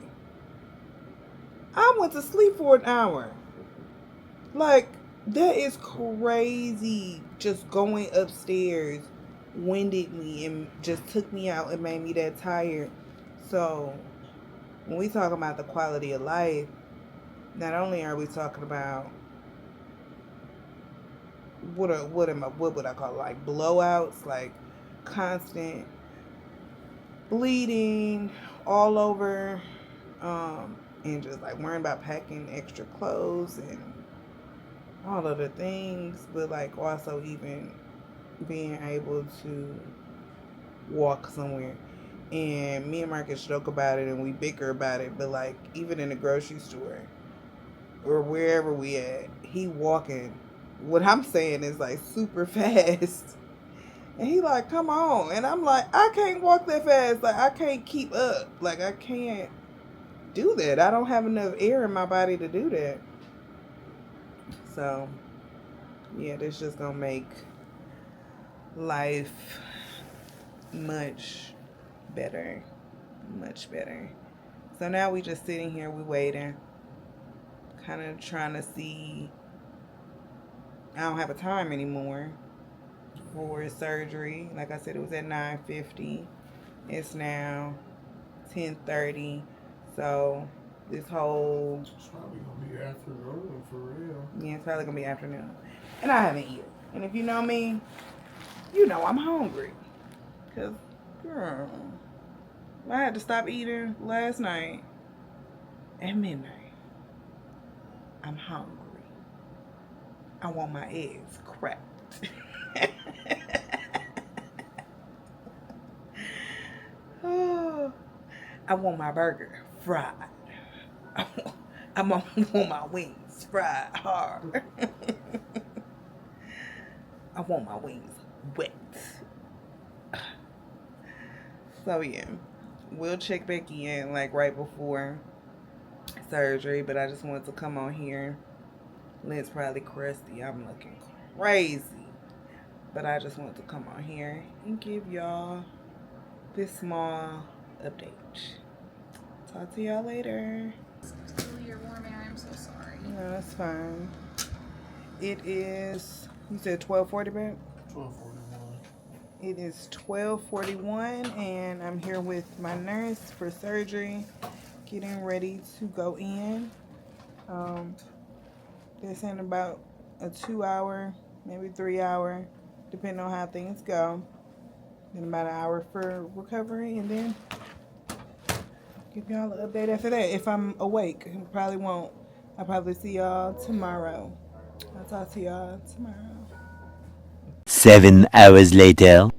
I went to sleep for an hour. Like, that is crazy. Just going upstairs winded me and just took me out and made me that tired. So when we talk about the quality of life, not only are we talking about what would I call it? Like blowouts, like constant bleeding all over, and just like worrying about packing extra clothes and all of the things, but like also even being able to walk somewhere. And me and Marcus joke about it and we bicker about it, but like even in the grocery store or wherever we at, he walking. What I'm saying is like super fast. And he like, come on. And I'm like, I can't walk that fast. Like, I can't keep up. Like, I can't do that. I don't have enough air in my body to do that. So, yeah, this just gonna make life much better. Much better. So now we just sitting here, we waiting. Kind of trying to see. I don't have a time anymore for surgery. Like I said, it was at 9:50. It's now 10:30. So this whole... It's probably going to be afternoon for real. Yeah, it's probably going to be afternoon. And I haven't eaten. And if you know me, you know I'm hungry. Because, girl, I had to stop eating last night at midnight. I'm hungry. I want my eggs cracked. Oh, I want my burger fried. I want my wings fried hard. I want my wings wet. So yeah, we'll check back in like right before surgery, but I just wanted to come on here. Lynn's probably crusty. I'm looking crazy. But I just wanted to come on here and give y'all this small update. Talk to y'all later. You're warm air. I'm so sorry. No, that's fine. It is, you said 12:40, babe? 12:41. It is 12:41 and I'm here with my nurse for surgery, getting ready to go in. It's in about a 2 hour, maybe 3 hour, depending on how things go. Then about an hour for recovery, and then give y'all an update after that. If I'm awake, probably won't. I'll probably see y'all tomorrow. I'll talk to y'all tomorrow. 7 hours later.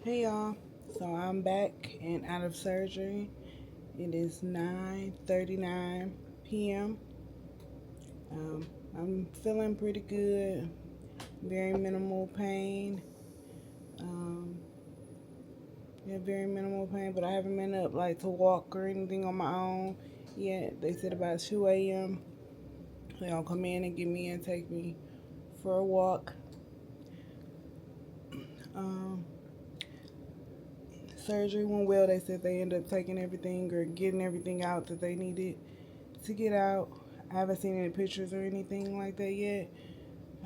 Hey y'all. So I'm back and out of surgery. It is 9:39 p.m. I'm feeling pretty good. Very minimal pain. Very minimal pain, but I haven't been up like to walk or anything on my own yet. They said about 2 a.m. They'll come in and get me and take me for a walk. Surgery went well. They said they ended up taking everything or getting everything out that they needed to get out. I haven't seen any pictures or anything like that yet.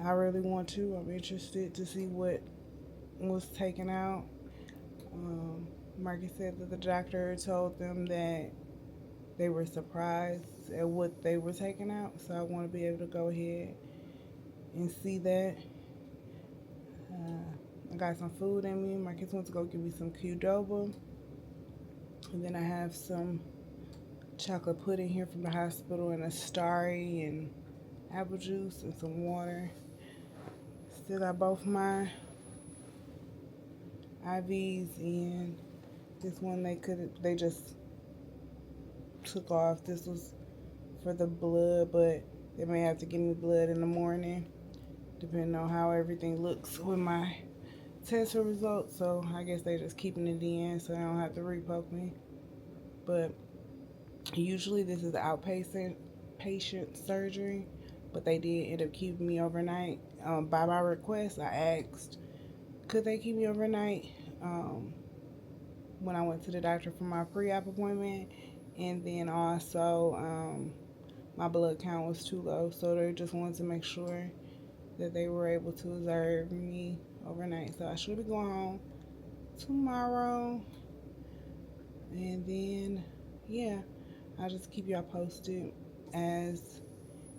I really want to. I'm interested to see what was taken out. Marcus said that the doctor told them that they were surprised at what they were taking out, so I want to be able to go ahead and see that. I got some food in me. Marcus wants to go give me some Qdoba, and then I have some chocolate pudding here from the hospital and a Starry and apple juice and some water. Still got both my IVs in. This one they just took off. This was for the blood, but they may have to give me blood in the morning, depending on how everything looks with my test results. So I guess they just keeping it in so they don't have to repoke me. But usually this is patient surgery, but they did end up keeping me overnight. By my request, I asked, could they keep me overnight when I went to the doctor for my pre-op appointment, and then also my blood count was too low, so they just wanted to make sure that they were able to observe me overnight. So I should be going home tomorrow, and then I'll just keep y'all posted as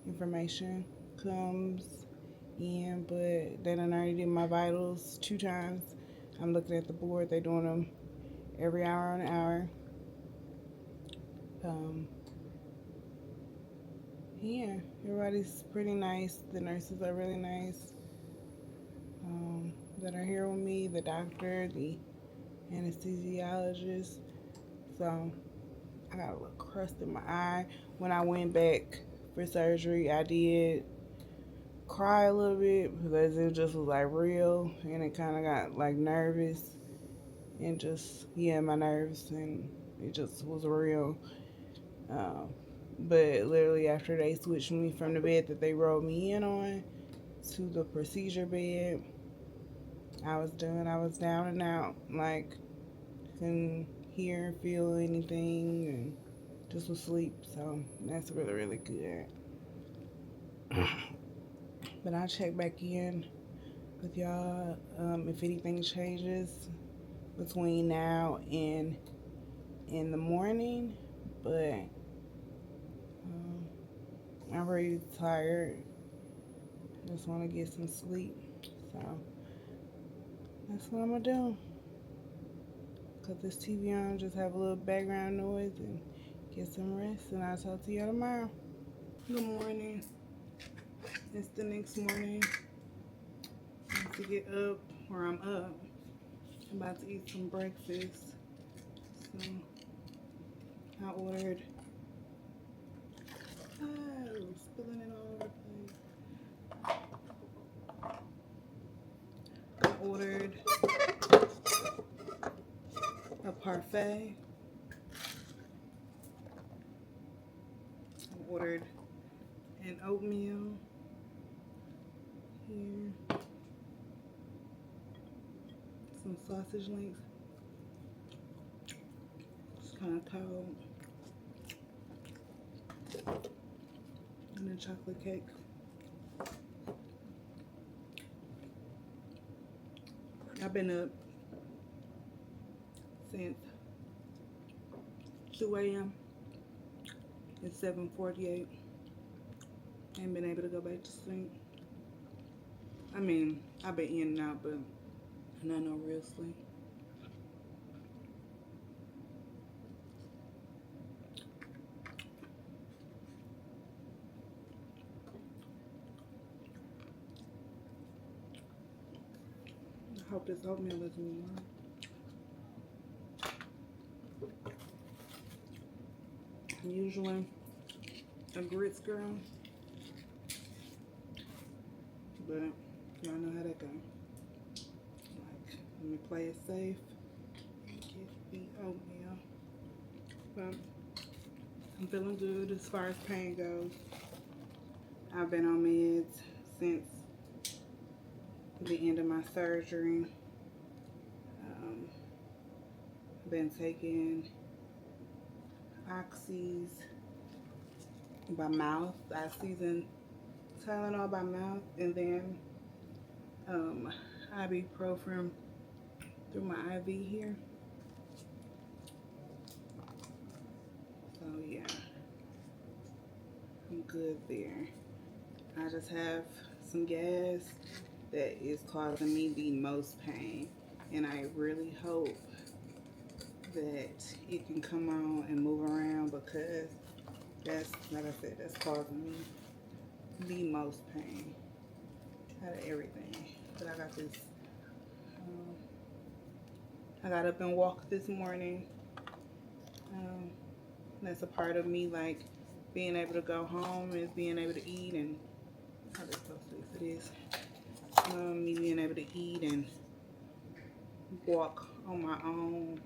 information comes in. But they done already did my vitals 2 times. I'm looking at the board. They're doing them every hour on an hour. Everybody's pretty nice. The nurses are really nice that are here with me. The doctor, the anesthesiologist. So I got a little crust in my eye. When I went back for surgery, I did cry a little bit because it just was like real, and it kind of got like nervous and just my nerves, and it just was real. But literally after they switched me from the bed that they rolled me in on to the procedure bed, I was done. I was down and out, like couldn't hear, feel anything, and just was asleep. So that's really, really good. But I'll check back in with y'all if anything changes between now and in the morning. But I'm really tired. Just want to get some sleep. So that's what I'm going to do. Cut this TV on, just have a little background noise and get some rest. And I'll talk to y'all tomorrow. Good morning. It's the next morning. I have to get up, or I'm up. I'm about to eat some breakfast. So I ordered, spilling it all over the place. I ordered a parfait. I ordered an oatmeal here. Some sausage links. It's kind of cold. And a chocolate cake. I've been up since 2 a.m. It's 7:48. Ain't been able to go back to sleep. I mean, I've been in and out, but not no real sleep. Hope this oatmeal is warm. I'm usually a grits girl, but y'all know how that go. Like, let me play it safe and get the oatmeal. But I'm feeling good as far as pain goes. I've been on meds since the end of my surgery. I've been taking oxys by mouth. I season Tylenol by mouth, and then ibuprofen through my IV here. So yeah, I'm good there. I just have some gas that is causing me the most pain, and I really hope that it can come on and move around, because that's, like I said, that's causing me the most pain out of everything. But I got this, I got up and walked this morning. That's a part of me, like, being able to go home is being able to eat, and how this supposed to do for this. Me being able to eat and walk on my own,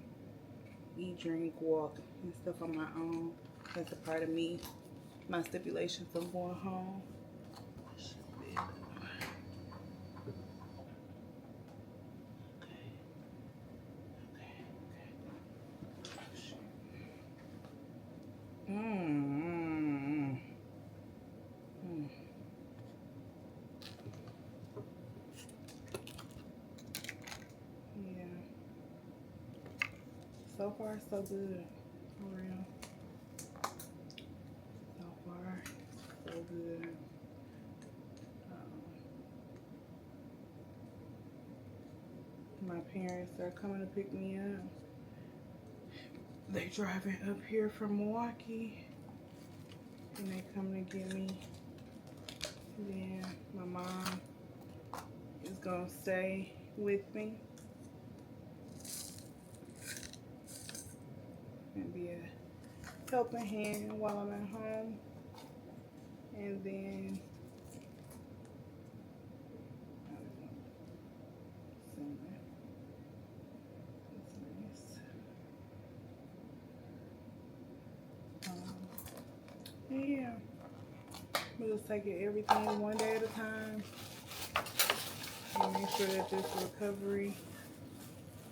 eat, drink, walk, and stuff on my own. That's a part of me. My stipulations of going home. Yeah. So far, so good. For real. So far, so good. My parents are coming to pick me up. They driving up here from Milwaukee, and they coming to get me. Then my mom is gonna stay with me and be a helping hand while I'm at home. And then yeah, we'll just take it everything one day at a time and make sure that this recovery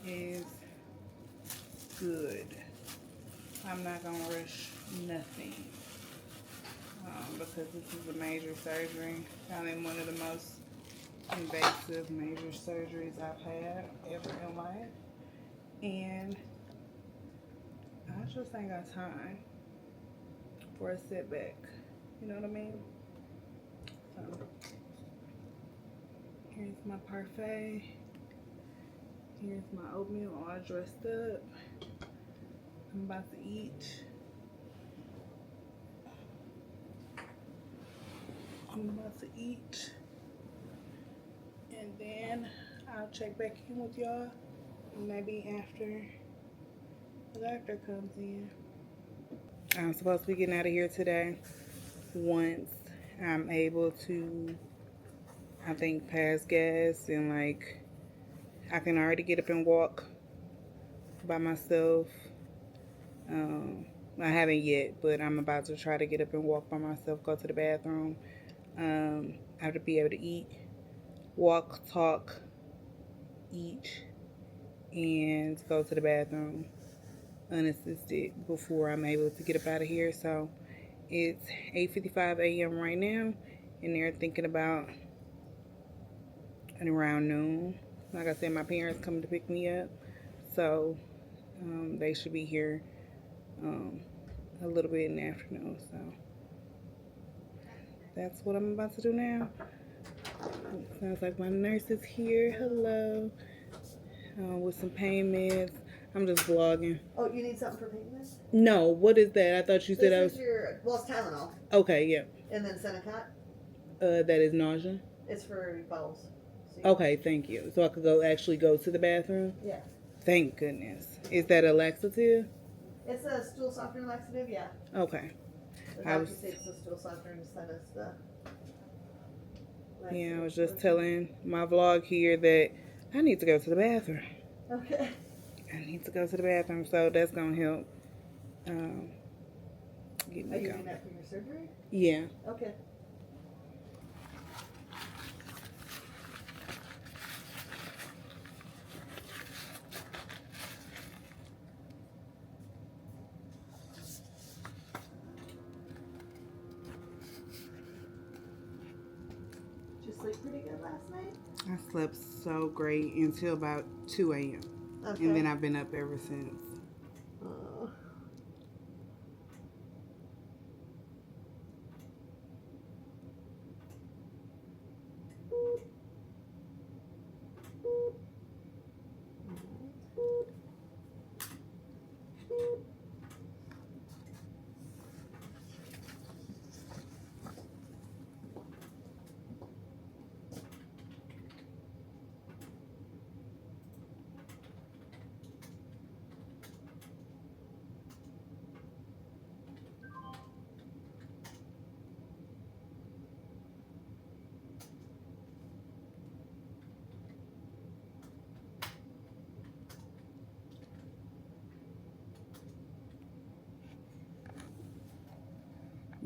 is good. I'm not gonna rush nothing because this is a major surgery. Probably one of the most invasive major surgeries I've had ever in life, and I just ain't got time for a setback. You know what I mean? So here's my parfait. Here's my oatmeal all dressed up. I'm about to eat. And then I'll check back in with y'all maybe after the doctor comes in. I'm supposed to be getting out of here today once I'm able to, I think, pass gas, and like I can already get up and walk by myself. I haven't yet, but I'm about to try to get up and walk by myself, go to the bathroom. I have to be able to eat, walk, talk, eat, and go to the bathroom unassisted before I'm able to get up out of here. So it's 8:55 a.m. right now, and they're thinking about around noon. Like I said, my parents coming to pick me up, so they should be here a little bit in the afternoon. So that's what I'm about to do now. Sounds like my nurse is here. Hello. With some pain meds. I'm just vlogging. Oh, you need something for pain meds? No, what is that? I thought you said I was... This is your, well, it's Tylenol. Okay, yeah. And then Senecot? That is nausea? It's for bowels. So Okay, thank you. So I could actually go to the bathroom? Yeah. Thank goodness. Is that a laxative? It's a stool softener laxative, yeah. Okay. The doctor said it's a stool softener instead of the laxative. Yeah, I was just telling my vlog here that I need to go to the bathroom. Okay. I need to go to the bathroom, so that's gonna help. Get Are me you going. doing that for your surgery? Yeah. Okay. Did you sleep pretty good last night? I slept so great until about 2 a.m. Okay. And then I've been up ever since. Oh.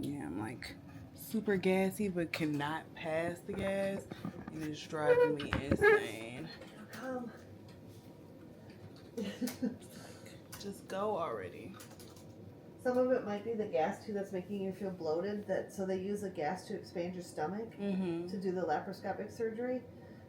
Yeah, I'm like super gassy, but cannot pass the gas. And it's driving me insane. Just go already. Some of it might be the gas too that's making you feel bloated. So they use a gas to expand your stomach to do the laparoscopic surgery.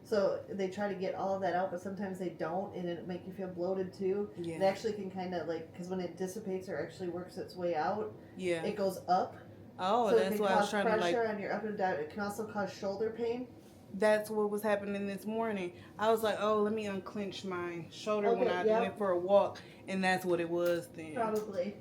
So they try to get all of that out, but sometimes they don't, and it make you feel bloated too. Yeah. It actually can kind of because when it dissipates or actually works its way out, Yeah. it goes up. Oh, so that's why I was trying to pressure on your up and down. It can also cause shoulder pain. That's what was happening this morning. I was like, oh, let me unclench my shoulder when I went for a walk, and that's what it was then. Probably.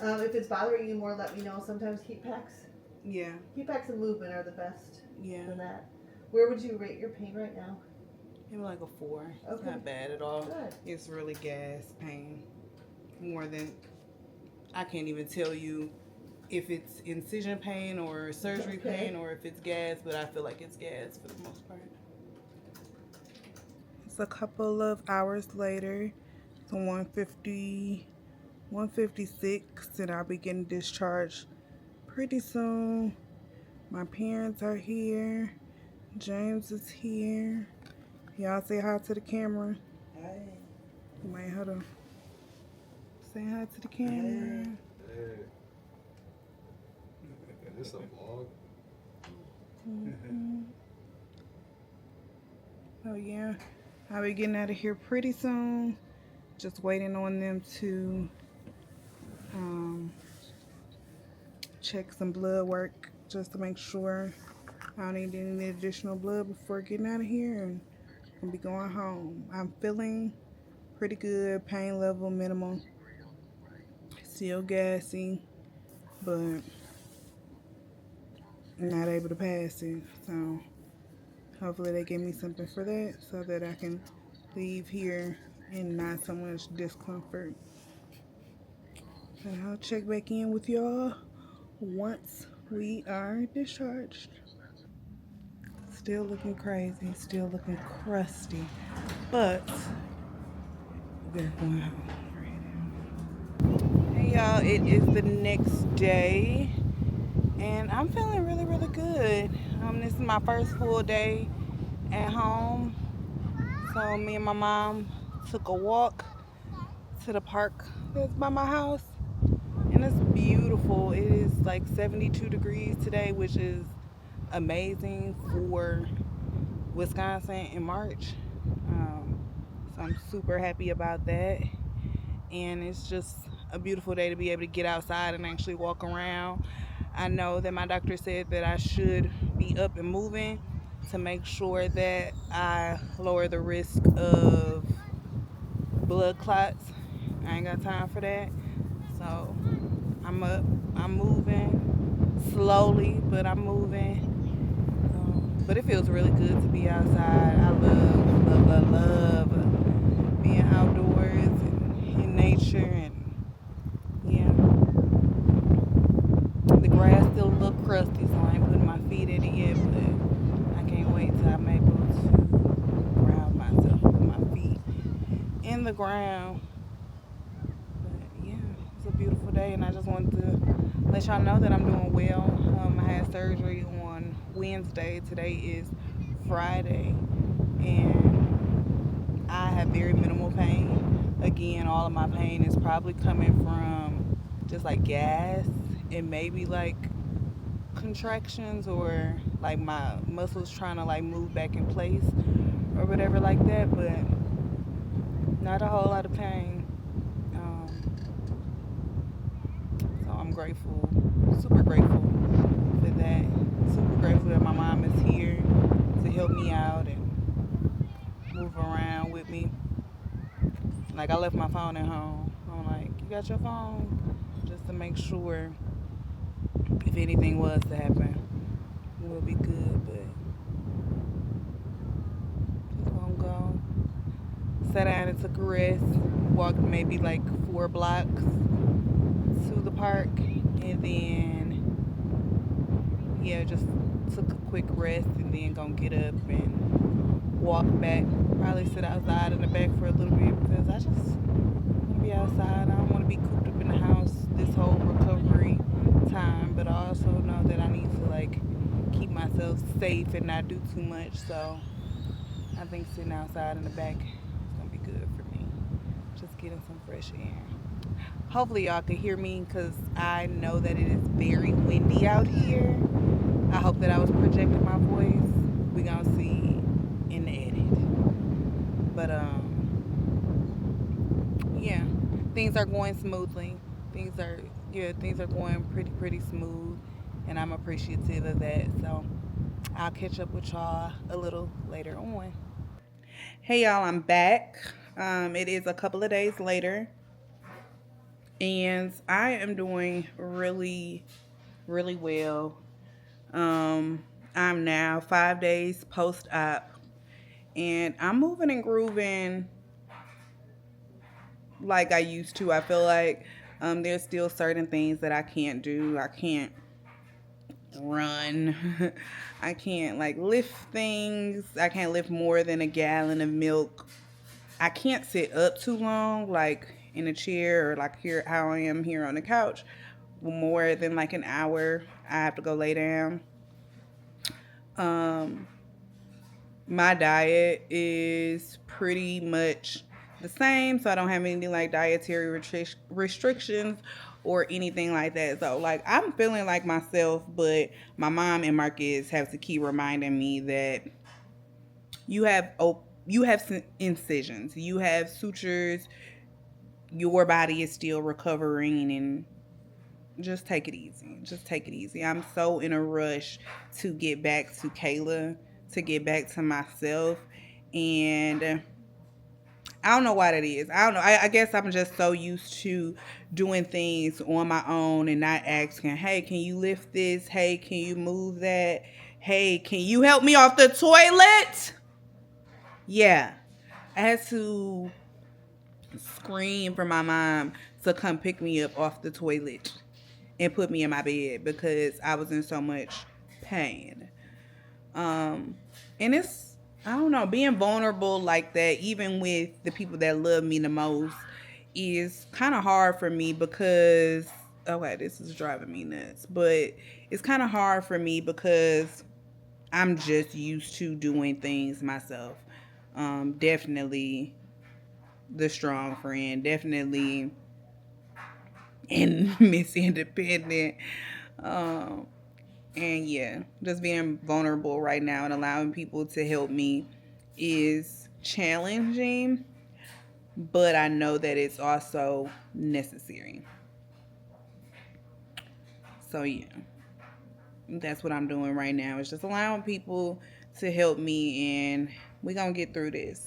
If it's bothering you more, let me know. Sometimes heat packs. Yeah. Heat packs and movement are the best. Yeah. For that. Where would you rate your pain right now? Maybe like a 4. It's Okay. not bad at all. Good. It's really gas pain. More than, I can't even tell you if it's incision pain or surgery pain or if it's gas, but I feel like it's gas for the most part. It's a couple of hours later. It's 1:56, and I'll be getting discharged pretty soon. My parents are here. James is here. Y'all say hi to the camera. Hey. Wait, hold on. Say hi to the camera. Hey. Is this a vlog? Oh yeah, I'll be getting out of here pretty soon. Just waiting on them to check some blood work just to make sure I don't need any additional blood before getting out of here, and I'll be going home. I'm feeling pretty good. Pain level minimal. Still gassy, but not able to pass it. So hopefully they give me something for that so that I can leave here and not so much discomfort. And I'll check back in with y'all once we are discharged. Still looking crazy, still looking crusty, but we're going home right now. Hey y'all, it is the next day and I'm feeling really, really good. This is my first full day at home. So me and my mom took a walk to the park that's by my house. And it's beautiful. It is like 72 degrees today, which is amazing for Wisconsin in March. So I'm super happy about that. And it's just a beautiful day to be able to get outside and actually walk around. I know that my doctor said that I should be up and moving to make sure that I lower the risk of blood clots. I ain't got time for that. So I'm up, I'm moving slowly, but I'm moving. But it feels really good to be outside. I love being outdoors and in nature, and yeah. The grass still a little crusty, so I ain't putting my feet in it yet, but I can't wait till I'm able to ground myself with my feet in the ground. But yeah, it's a beautiful day, and I just wanted to let y'all know that I'm doing well. I had surgery on Wednesday. Today is Friday, and I have very minimal pain. Again, all of my pain is probably coming from just like gas and maybe like contractions, or like my muscles trying to like move back in place or whatever like that, but not a whole lot of pain. So I'm grateful, super grateful for that. Super grateful that my mom is here to help me out and move around with me. Like, I left my phone at home. I'm like, you got your phone? Just to make sure if anything was to happen, we'll be good. But just gonna go. Sat down and took a rest. Walked maybe like 4 blocks to the park, and then yeah, just took a quick rest, and then gonna get up and walk back. Probably sit outside in the back for a little bit, because I just want to be outside. I don't want to be cooped up in the house this whole recovery time, but I also know that I need to like keep myself safe and not do too much. So I think sitting outside in the back is gonna be good for me. Just getting some fresh air. Hopefully y'all can hear me, because I know that it is very windy out here. I hope that I was projecting my voice. We gonna see in the edit. But yeah, things are going smoothly. Things are going pretty smooth, and I'm appreciative of that. So I'll catch up with y'all a little later on. Hey y'all, I'm back. It is a couple of days later, and I am doing really well. I'm now 5 days post-op, and I'm moving and grooving like I used to. I feel like there's still certain things that I can't do. I can't run. I can't like lift things. I can't lift more than a gallon of milk. I can't sit up too long, like in a chair, or like here how I am here on the couch, more than like an hour. I have to go lay down. My diet is pretty much the same, so I don't have any like dietary restrictions or anything like that. So like I'm feeling like myself, but my mom and Marcus have to keep reminding me that you have incisions, you have sutures, your body is still recovering, and just take it easy. Just take it easy. I'm so in a rush to get back to Kayla, to get back to myself, and I don't know why that is. I don't know. I guess I'm just so used to doing things on my own and not asking, hey, can you lift this? Hey, can you move that? Hey, can you help me off the toilet? Yeah. I had to scream for my mom to come pick me up off the toilet and put me in my bed because I was in so much pain. And it's, I don't know, being vulnerable like that, even with the people that love me the most, is kind of hard for me because, okay, this is driving me nuts, but it's kind of hard for me because I'm just used to doing things myself. Definitely the strong friend, definitely and Miss Independent. And yeah, just being vulnerable right now and allowing people to help me is challenging, but I know that it's also necessary. So yeah, that's what I'm doing right now. It's just allowing people to help me, and we're going to get through this.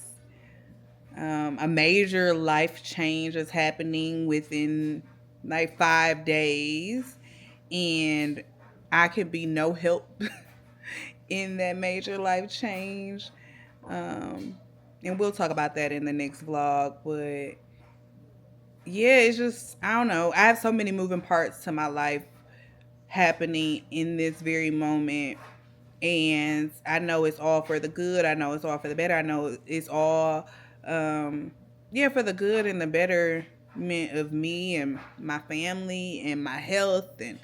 A major life change is happening within like 5 days, and I can be no help in that major life change. And we'll talk about that in the next vlog. But yeah, it's just, I don't know. I have so many moving parts to my life happening in this very moment. And I know it's all for the good. I know it's all for the better. I know it's all, for the good and the betterment of me and my family and my health and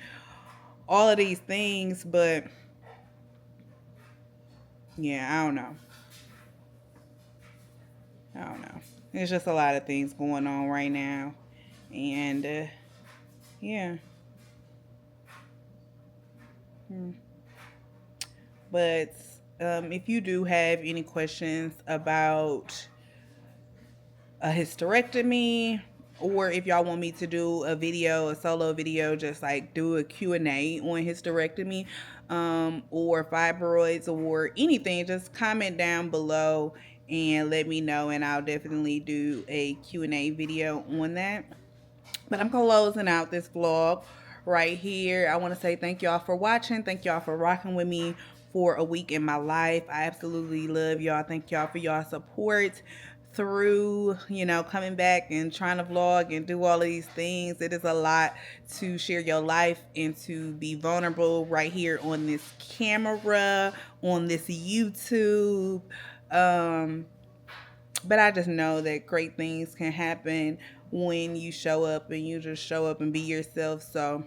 all of these things. But yeah, I don't know. There's just a lot of things going on right now. And yeah. But if you do have any questions about a hysterectomy, or if y'all want me to do a solo video, just like do a Q&A on hysterectomy, or fibroids or anything, just comment down below and let me know, and I'll definitely do a Q&A video on that. But I'm closing out this vlog right here. I want to say thank y'all for watching. Thank y'all for rocking with me for a week in my life. I absolutely love y'all. Thank y'all for y'all support through, coming back and trying to vlog and do all of these things. It is a lot to share your life and to be vulnerable right here on this camera, on this YouTube. But I just know that great things can happen when you show up and you just show up and be yourself. So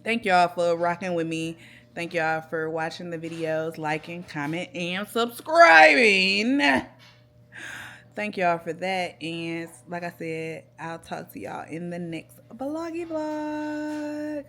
thank y'all for rocking with me. Thank y'all for watching the videos, liking, comment, and subscribing. Thank y'all for that. And like I said, I'll talk to y'all in the next vloggy vlog.